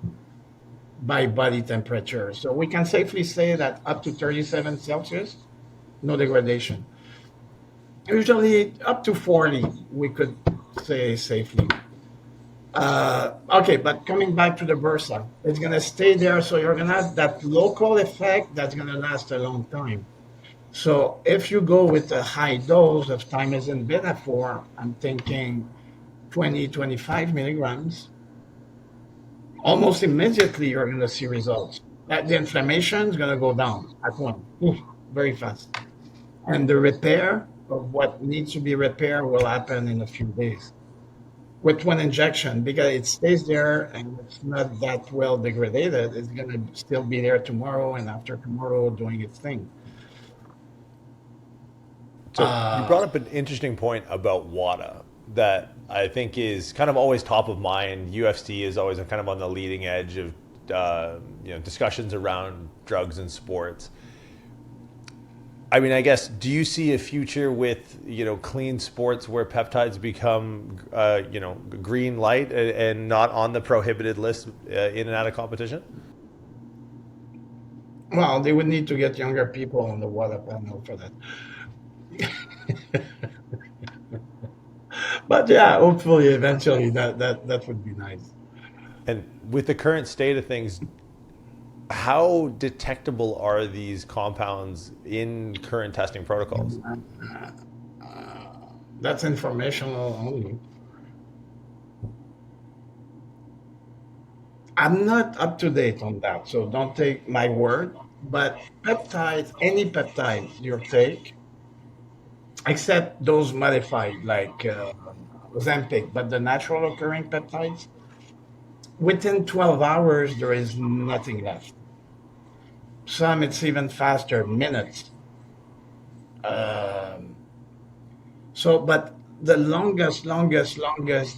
by body temperature. So we can safely say that up to 37 Celsius, no degradation. Usually up to 40, we could say safely. Okay, but coming back to the bursa, it's going to stay there. So you're going to have that local effect that's going to last a long time. So if you go with a high dose of thymosin beta 4, I'm thinking 20, 25 milligrams, almost immediately you're going to see results. That the inflammation is going to go down at once, oof, very fast. And the repair of what needs to be repaired will happen in a few days with one injection because it stays there and it's not that well degraded. It's going to still be there tomorrow and after tomorrow doing its thing. So you brought up an interesting point about WADA that I think is kind of always top of mind. UFC is always kind of on the leading edge of discussions around drugs and sports. I mean, I guess, do you see a future with clean sports where peptides become green light and not on the prohibited list in and out of competition? Well, they would need to get younger people on the water panel for that. But yeah, hopefully, eventually, that would be nice. And with the current state of things, how detectable are these compounds in current testing protocols? That's informational only. I'm not up to date on that, so don't take my word. But peptides, any peptide you take, except those modified like Ozempic, but the natural occurring peptides, within 12 hours, there is nothing left. Some it's even faster, minutes. Um, so, but the longest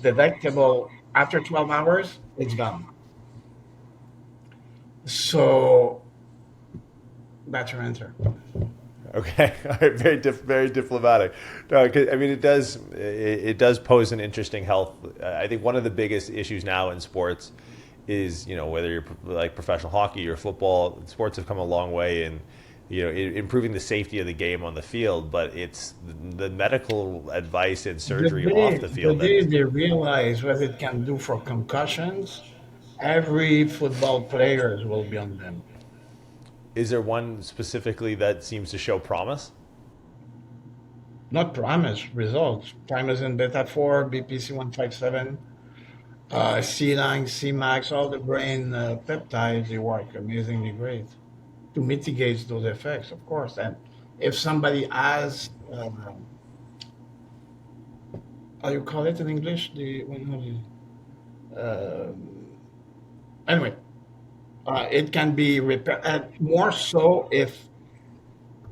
detectable after 12 hours, it's gone. So that's your answer. Okay, all right, very diplomatic. No, 'cause, I mean, it does pose an interesting health. I think one of the biggest issues now in sports is whether you're like professional hockey or football. Sports have come a long way in improving the safety of the game on the field, but it's the medical advice and The surgery off day, the the field that day they realize what it can do for concussions, every football players will be on them. is there one specifically that seems to show promise? Not promise, results. Thymosin beta 4, BPC 157, C9, C-max, all the brain peptides, they work amazingly great to mitigate those effects, of course. And if somebody has, how you call it in English? Anyway, it can be repaired, and more so if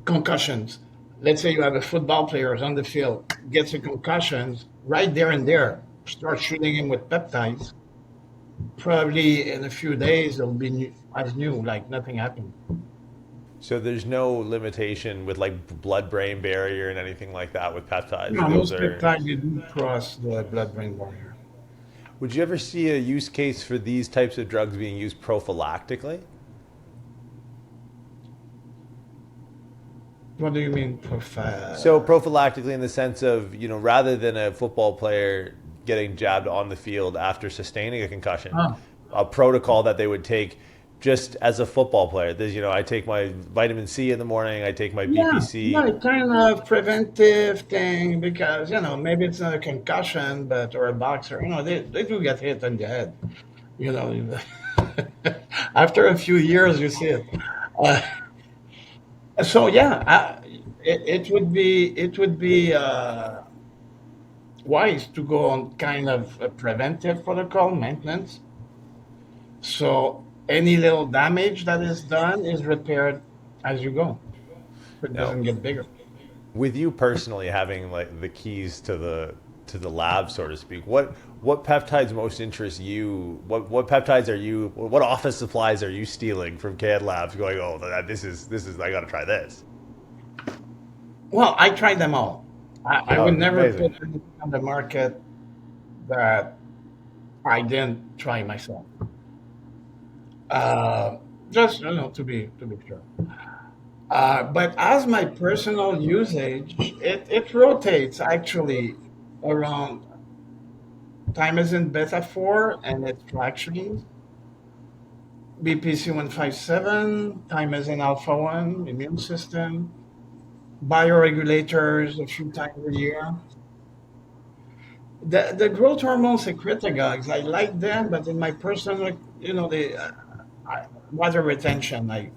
concussions. Let's say you have a football player who's on the field, gets a concussion, right there and there, start shooting him with peptides. Probably in a few days, it'll be as new, like nothing happened. So there's no limitation with like blood-brain barrier and anything like that with peptides. No, Those most are. peptides they do cross the blood-brain barrier. Would you ever see a use case for these types of drugs being used prophylactically? What do you mean, So prophylactically, in the sense of rather than a football player getting jabbed on the field after sustaining a concussion, ah, a protocol that they would take just as a football player. There's, I take my vitamin C in the morning. I take my yeah, BPC. yeah, kind of preventive thing because maybe it's not a concussion, but or a boxer, they do get hit on the head, you know. After a few years, you see it. Uh, so yeah, it would be wise to go on kind of a preventive protocol maintenance. So any little damage that is done is repaired as you go, so it Now, doesn't get bigger. with you personally having like the keys to the lab, so to speak, what peptides most interest you? What peptides are you? What office supplies are you stealing from CAD Labs? Going, oh, this is I got to try this. Well, I tried them all. I Oh, would never amazing. put anything on the market that I didn't try myself. Uh, just to be sure. But as my personal usage, it rotates actually around thymosin beta 4 and its fractions, BPC 157, thymosin alpha 1, immune system, bioregulators a few times a year. The growth hormone secretagogues, I like them, but in my personal, water retention, I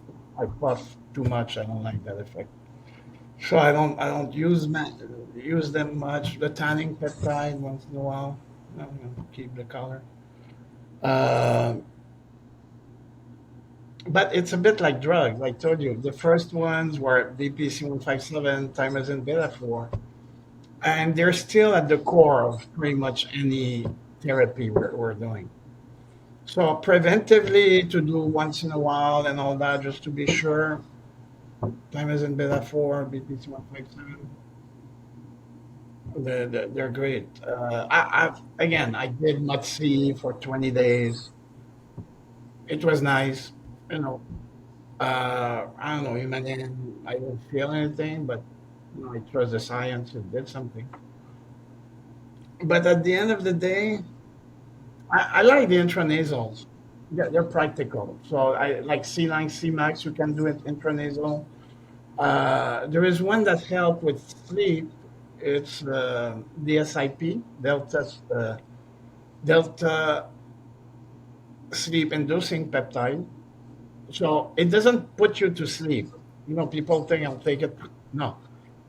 puff too much. I don't like that effect. So I don't use them much. The tanning peptide once in a while, keep the color. Uh, but it's a bit like drugs. I told you the first ones were BPC 157, thymosin beta 4, and they're still at the core of pretty much any therapy we're doing. So preventively to do once in a while and all that, just to be sure, thymosin beta 4, BPC 157. They're great. I did Mutsi for 20 days. It was nice. You know, I don't know, human, I didn't feel anything, but I trust the science. It did something. But at the end of the day, I like the intranasals. They're practical. So I like C-Line, C-Max. You can do it intranasal. There is one that helped with sleep. It's DSIP, Delta Sleep Inducing Peptide. So it doesn't put you to sleep. People think I'll take it. No,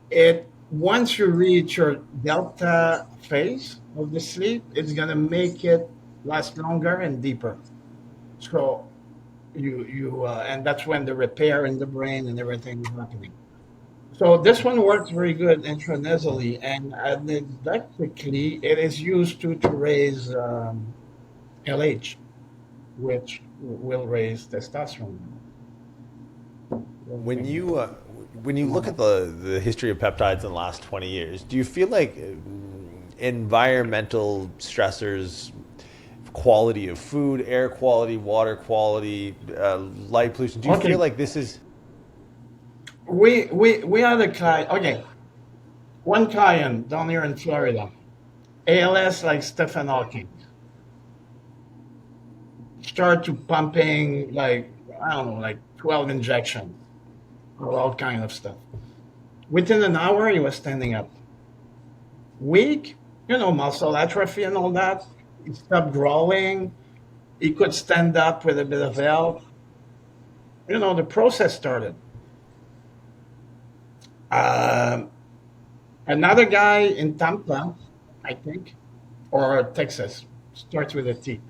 it once you reach your delta phase of the sleep, it's gonna make it last longer and deeper. So and that's when the repair in the brain and everything is happening. So this one works very good intranasally, and anecdotically, it is used to raise LH, which will raise testosterone. When you look at the history of peptides in the last 20 years, do you feel like environmental stressors, quality of food, air quality, water quality, light pollution, do you feel Okay, like this is we had a client. Okay, one client down here in Florida, ALS like Stephen Hawking, start to pumping like I don't know, like 12 injections or all kind of stuff. Within an hour, he was standing up. Weak, muscle atrophy and all that. He stopped growling. He could stand up with a bit of help. The process started. Um, Another guy in Tampa, I think, or Texas, starts with a T.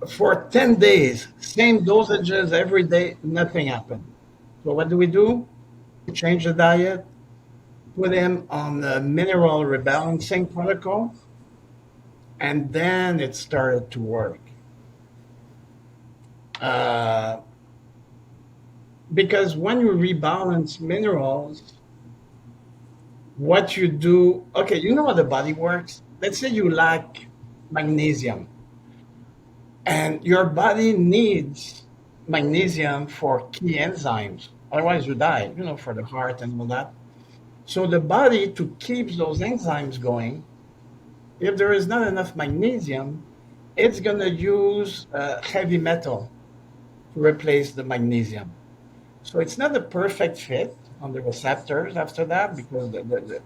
For 10 days, same dosages every day, nothing happened. So what do? Change the diet, put him on the mineral rebalancing protocol, and then it started to work. Uh, because when you rebalance minerals, what you do, okay, you know how the body works. Let's say you lack magnesium, and your body needs magnesium for key enzymes. Otherwise, you die, for the heart and all that. So the body, to keep those enzymes going, if there is not enough magnesium, it's going to use heavy metal to replace the magnesium. So it's not a perfect fit on the receptors after that because the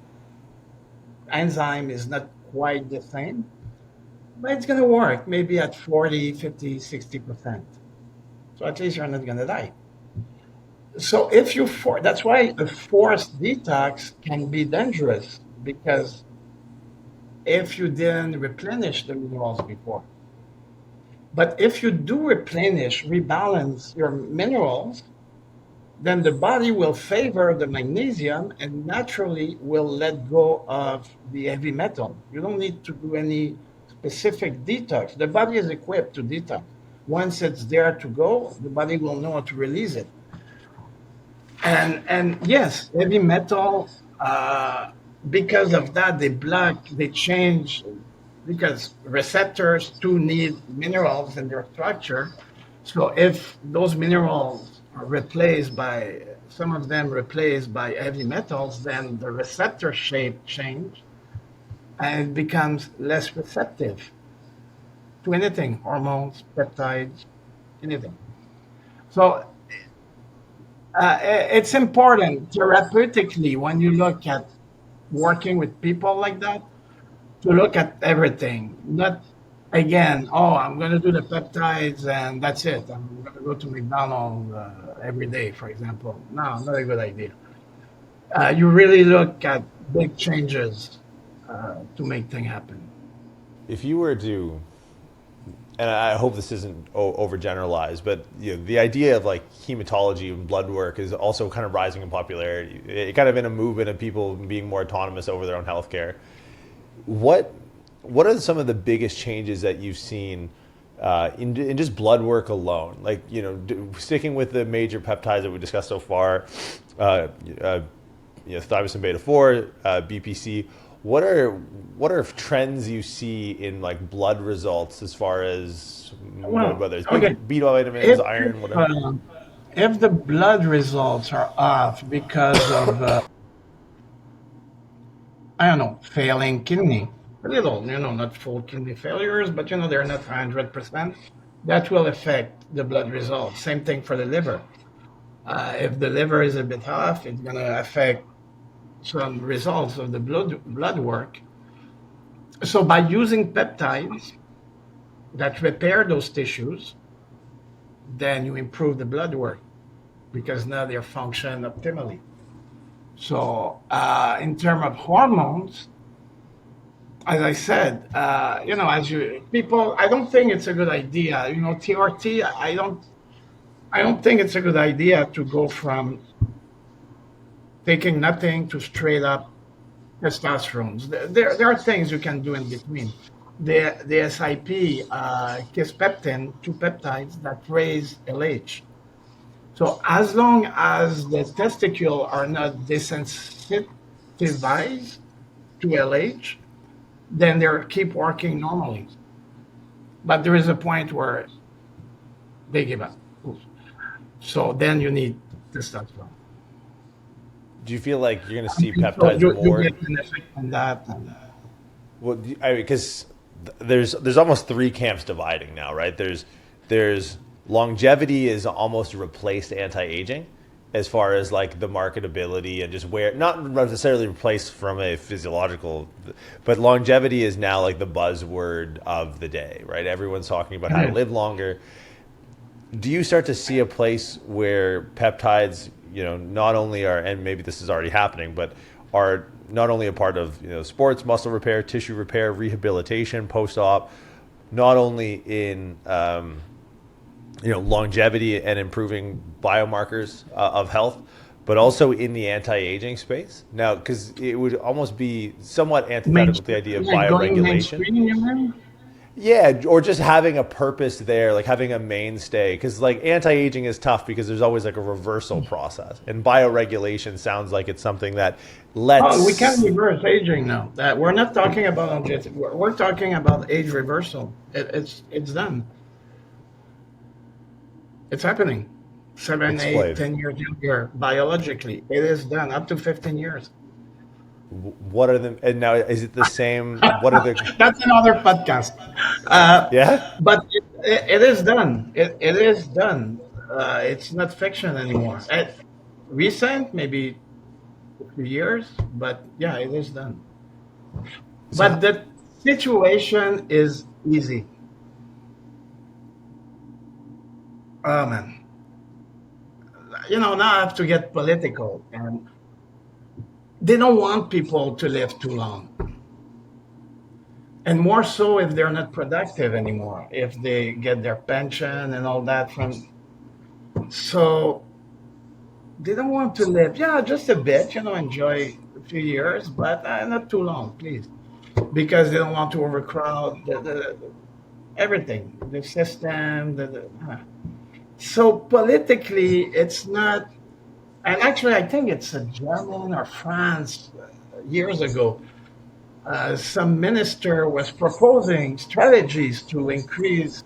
enzyme is not quite the same. but it's going to work maybe at 40, 50, 60%. So at least you're not going to die. So if you that's why a forced detox can be dangerous, because if you didn't replenish the minerals before. But if you do replenish, rebalance your minerals, then the body will favor the magnesium and naturally will let go of the heavy metal. You don't need to do any specific detox. The body is equipped to detox. Once it's there to go, the body will know how to release it. And yes, heavy metal, because of that, they block, they change, because receptors too need minerals in their structure. So if those minerals are replaced by, some of them replaced by heavy metals, then the receptor shape change and it becomes less receptive to anything, hormones, peptides, anything. So it's important therapeutically when you look at working with people like that to look at everything, not again, oh, I'm going to do the peptides and that's it. I'm going to go to McDonald's every day, for example. No, not a good idea. You really look at big changes to make things happen. If you were to, and I hope this isn't overgeneralized, but the idea of like hematology and blood work is also kind of rising in popularity. It kind of in a movement of people being more autonomous over their own healthcare. What are some of the biggest changes that you've seen in just blood work alone? Like, sticking with the major peptides that we discussed so far, thymosin beta 4, BPC. What are trends you see in like blood results as far as Well, whether it's okay. B vitamins, If, iron, if, whatever? uh, if the blood results are off because of, I don't know, failing kidney, a little, not full kidney failures, but they're not 100%. That will affect the blood results. Same thing for the liver. If the liver is a bit off, it's going to affect some results of the blood work. So by using peptides that repair those tissues, then you improve the blood work because now they function optimally. So in terms of hormones, as I said, as you people, I don't think it's a good idea. TRT. I don't think it's a good idea to go from taking nothing to straight up testosterone. There are things you can do in between. The SIP, kisspeptin, two peptides that raise LH. So as long as the testicle are not desensitized to LH, then they keep working normally. But there is a point where they give up. So then you need testosterone. Do you feel like you're going to see So peptides you more? get an effect on that. Well, because there's almost three camps dividing now, right? There's longevity is almost replaced anti-aging, as far as like the marketability and just where, not necessarily replaced from a physiological, but longevity is now like the buzzword of the day, right? Everyone's talking about how to live longer. Do you start to see a place where peptides, not only are, and maybe this is already happening, but are not only a part of sports, muscle repair, tissue repair, rehabilitation, post-op, not only in longevity and improving biomarkers of health, but also in the anti-aging space now, because it would almost be somewhat antithetical to the idea of Like going bioregulation. mainstream, you mean? Yeah, or just having a purpose there, like having a mainstay, because like anti-aging is tough because there's always like a reversal process, and bioregulation sounds like it's something that Oh, we can lets. reverse aging now. That we're not talking about longevity. We're talking about age reversal. It's done. It's happening. 7, 8, Explain. 10 years younger biologically. It is done up to 15 years. What are the, and now is it the same? What are the, That's another podcast. Uh, yeah? but it is done. It is done. It's not fiction anymore. Recent, maybe a few years, but yeah, it is done. So But the situation is Easy. Oh man. Now I have to get political, and they don't want people to live too long. And more so if they're not productive anymore, if they get their pension and all that from. So they don't want to live, yeah, just a bit, enjoy a few years, but not too long, please. Because they don't want to overcrowd everything, the system. So politically, it's not. And actually, I think it's a German or France years ago. Some minister was proposing strategies to increase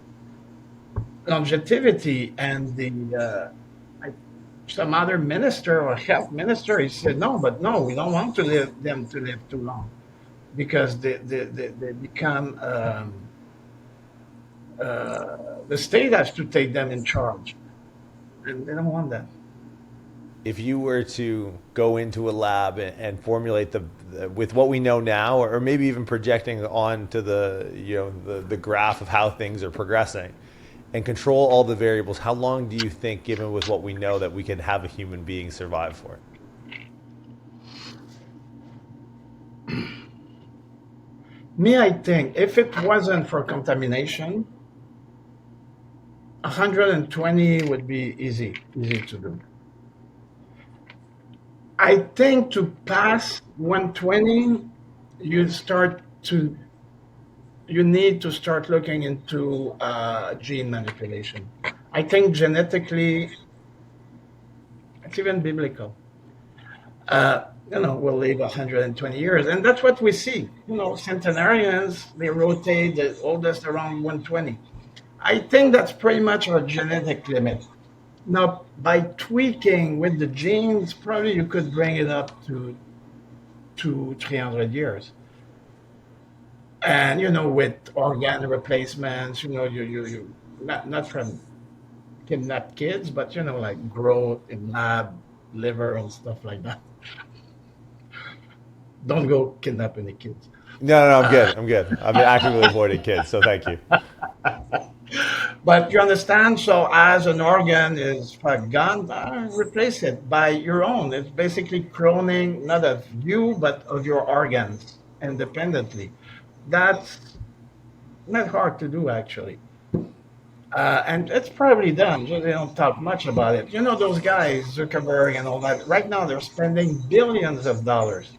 longevity, and some other minister or health minister, he said, no, but no, we don't want them to live too long because they become the state has to take them in charge, and they don't want that. If you were to go into a lab and formulate with what we know now, or maybe even projecting onto the graph of how things are progressing, and control all the variables, how long do you think, given with what we know, that we could have a human being survive for? Me, I think if it wasn't for contamination, 120 would be easy to do. I think to pass 120, you start to you need to start looking into gene manipulation. I think genetically, it's even biblical. We'll live 120 years, and that's what we see. Centenarians, they rotate the oldest around 120. I think that's pretty much our genetic limit. Now, by tweaking with the genes, probably you could bring it up to 300 years. And with organ replacements, you not from kidnapped kids, but like grow in lab liver and stuff like that. Don't go kidnap any kids. No, I'm good. I'm good. I've been actively avoiding kids, so thank you. But you understand, so as an organ is gone, replace it by your own. It's basically cloning, not of you, but of your organs independently. That's not hard to do, actually. And it's probably done. They don't talk much about it. Those guys, Zuckerberg and all that, right now they're spending billions of dollars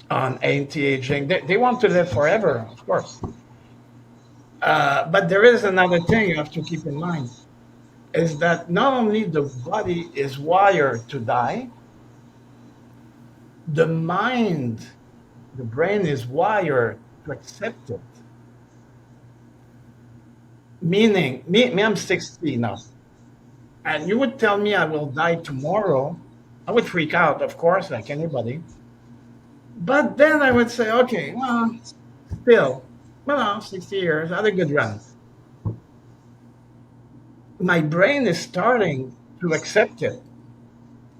on anti-aging. They want to live forever, of course. But there is another thing you have to keep in mind, is that not only the body is wired to die, the mind, the brain is wired to accept it. Meaning, I'm 60 now, and you would tell me I will die tomorrow, I would freak out, of course, like anybody. But then I would say, okay, well, still, 60 years, I had a good run. My brain is starting to accept it.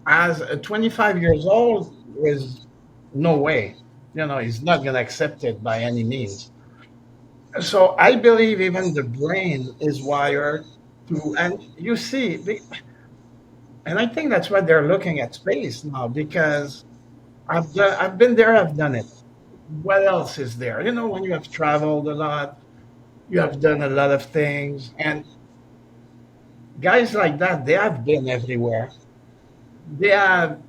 As a 25 years old, is no way. He's not going to accept it by any means. So I believe even the brain is wired to, and you see, and I think that's why they're looking at space now, because I've been there, I've done it. What else is there? When you have traveled a lot, you have done a lot of things, and guys like that, they have been everywhere. They have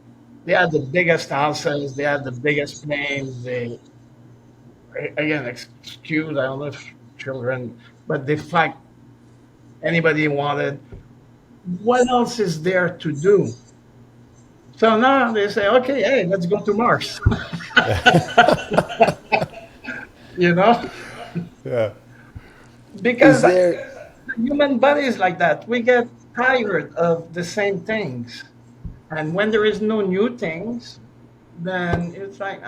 they had the biggest houses, they had the biggest planes. They again excuse, I don't know if children, but they fight anybody wanted. What else is there to do? So now they say, okay, hey, let's go to Mars. you know, Yeah. because Is there? the human body is like that. We get tired of the same things, and when there is no new things, then it's like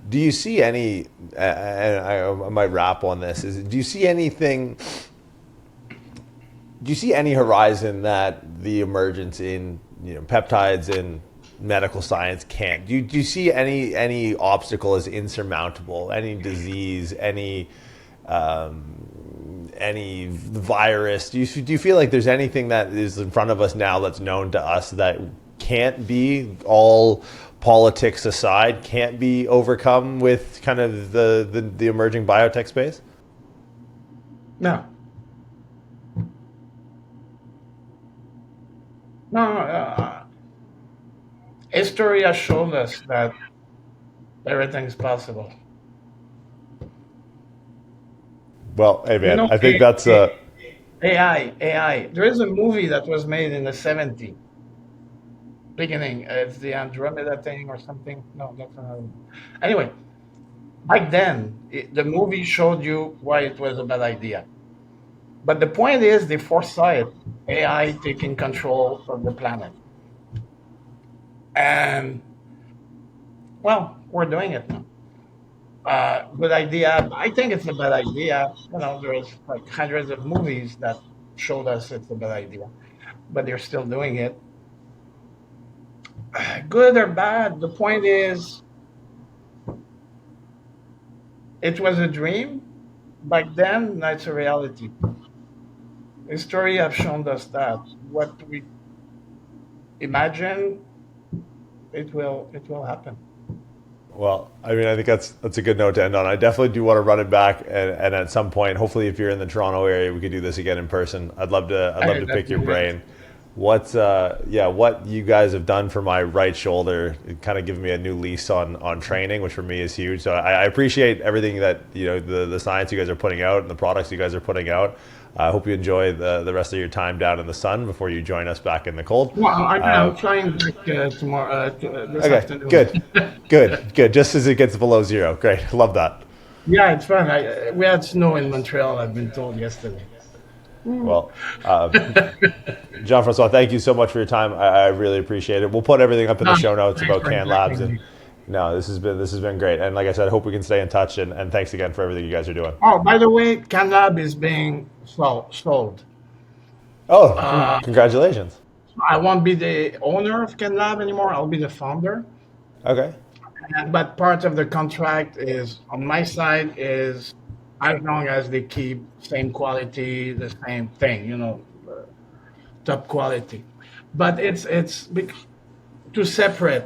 Do you see any? And I might wrap on this. Do you see anything? Do you see any horizon that the emergence in peptides and medical science can't? Do you see any obstacle as insurmountable? Any disease? Any virus? Do you feel like there's anything that is in front of us now that's known to us that can't be, all politics aside, can't be overcome with kind of the emerging biotech space? No, no. History has shown us that everything's possible. Well, hey You man, know, I think that's AI. There is a movie that was made in the 70s, beginning. It's the Andromeda thing or something. No, that's another one. Anyway, back then, the movie showed you why it was a bad idea. But the point is, they foresaw it, AI taking control of the planet. And, well, we're doing it now. Good idea. I think it's a bad idea. There's like hundreds of movies that showed us it's a bad idea, but they're still doing it. Good or bad, the point is, it was a dream back then. Now it's a reality. History have shown us that what we imagine, it will happen. Well, I mean, I think that's a good note to end on. I definitely do want to run it back, and at some point, hopefully, if you're in the Toronto area, we could do this again in person. I'd love to pick your brain. What you guys have done for my right shoulder, it kind of given me a new lease on training, which for me is huge. So I appreciate everything that the science you guys are putting out and the products you guys are putting out. I hope you enjoy the rest of your time down in the sun before you join us back in the cold. Well, I'm trying back tomorrow, this Okay, afternoon. good. Just as it gets below zero, great. Love that. Yeah, it's fun. We had snow in Montreal, I've been told yesterday. Well, Jean-Francois, thank you so much for your time. I really appreciate it. We'll put everything up in the show notes Thanks about for Can Labs, inviting and me. no, this has been great. And like I said, I hope we can stay in touch. And thanks again for everything you guys are doing. Oh, by the way, CanLab is being sold. Oh, congratulations. I won't be the owner of CanLab anymore. I'll be the founder. Okay. But part of the contract is on my side is as long as they keep same quality, the same thing, top quality. But to separate,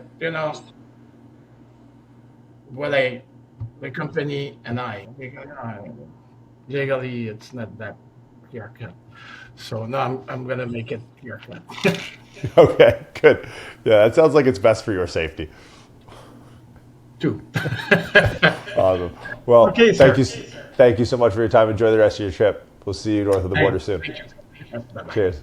what the company and I, because legally it's not that clear cut. So no, I'm gonna make it clear cut. Okay. Good. Yeah, that sounds like it's best for your safety. Too. Awesome. Well, Okay, thank sir. you. Thank you so much for your time. Enjoy the rest of your trip. We'll see you north of the border Hey, soon. thank you. Bye bye. Cheers.